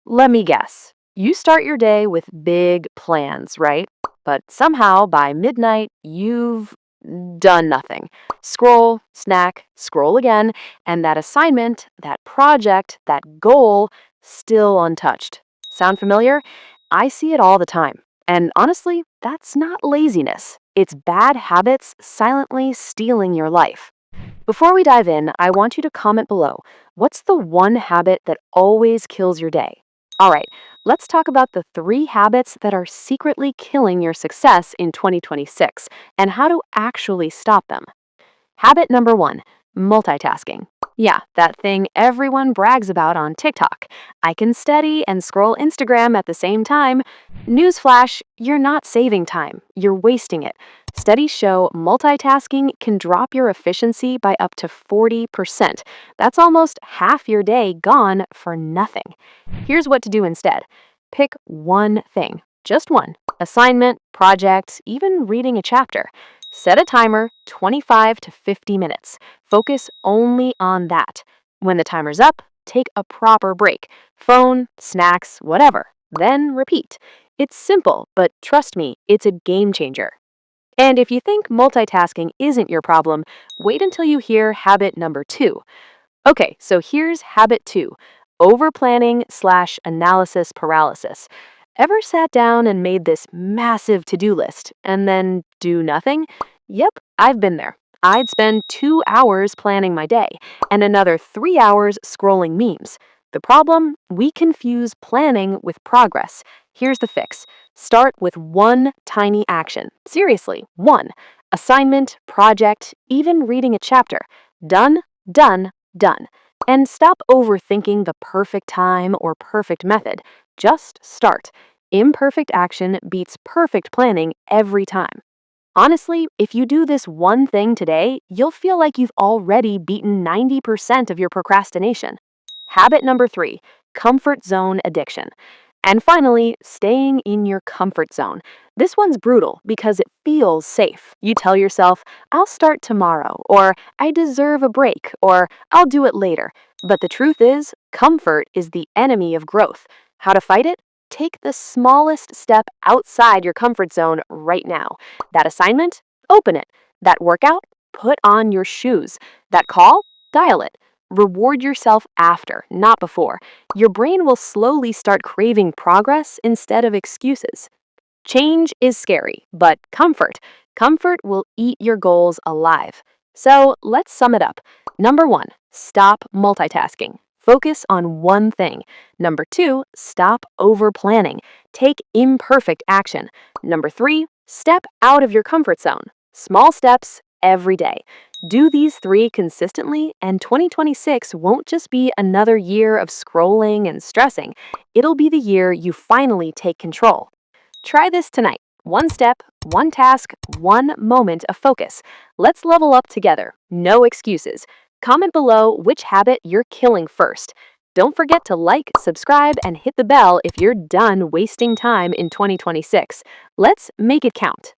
Let me guess. You start your day with big plans, right? But somehow by midnight, you've done nothing. Scroll, snack, scroll again, and that assignment, that project, that goal, still untouched. Sound familiar? I see it all the time. And honestly, that's not laziness. It's bad habits silently stealing your life. Before we dive in, I want you to comment below. What's the one habit that always kills your day? All right, let's talk about the three habits that are secretly killing your success in 2026 and how to actually stop them. Habit number one, multitasking. Yeah, that thing everyone brags about on TikTok. I can study and scroll Instagram at the same time. Newsflash, you're not saving time, you're wasting it. Studies show multitasking can drop your efficiency by up to 40%. That's almost half your day gone for nothing. Here's what to do instead. Pick one thing, just one. Assignment, project, even reading a chapter. Set a timer, 25 to 50 minutes. Focus only on that. When the timer's up, take a proper break. Phone, snacks, whatever. Then repeat. It's simple, but trust me, it's a game changer. And if you think multitasking isn't your problem, wait until you hear habit number two. Okay, so here's habit two, overplanning/analysis paralysis. Ever sat down and made this massive to-do list and then do nothing? Yep, I've been there. I'd spend 2 hours planning my day and another 3 hours scrolling memes. The problem? We confuse planning with progress. Here's the fix. Start with one tiny action. Seriously, one. Assignment, project, even reading a chapter. Done, done, done. And stop overthinking the perfect time or perfect method. Just start. Imperfect action beats perfect planning every time. Honestly, if you do this one thing today, you'll feel like you've already beaten 90% of your procrastination. Habit number three, comfort zone addiction. And finally, staying in your comfort zone. This one's brutal because it feels safe. You tell yourself, I'll start tomorrow, or I deserve a break, or I'll do it later. But the truth is, comfort is the enemy of growth. How to fight it? Take the smallest step outside your comfort zone right now. That assignment? Open it. That workout? Put on your shoes. That call? Dial it. Reward yourself after, not before. Your brain will slowly start craving progress instead of excuses. Change is scary, but comfort will eat your goals alive. So let's sum it up. Number one, stop multitasking. Focus on one thing. Number two, stop over planning. Take imperfect action. Number three, step out of your comfort zone. Small steps every day. Do these three consistently, and 2026 won't just be another year of scrolling and stressing. It'll be the year you finally take control. Try this tonight. One step, one task, one moment of focus. Let's level up together. No excuses. Comment below which habit you're killing first. Don't forget to like, subscribe, and hit the bell if you're done wasting time in 2026. Let's make it count.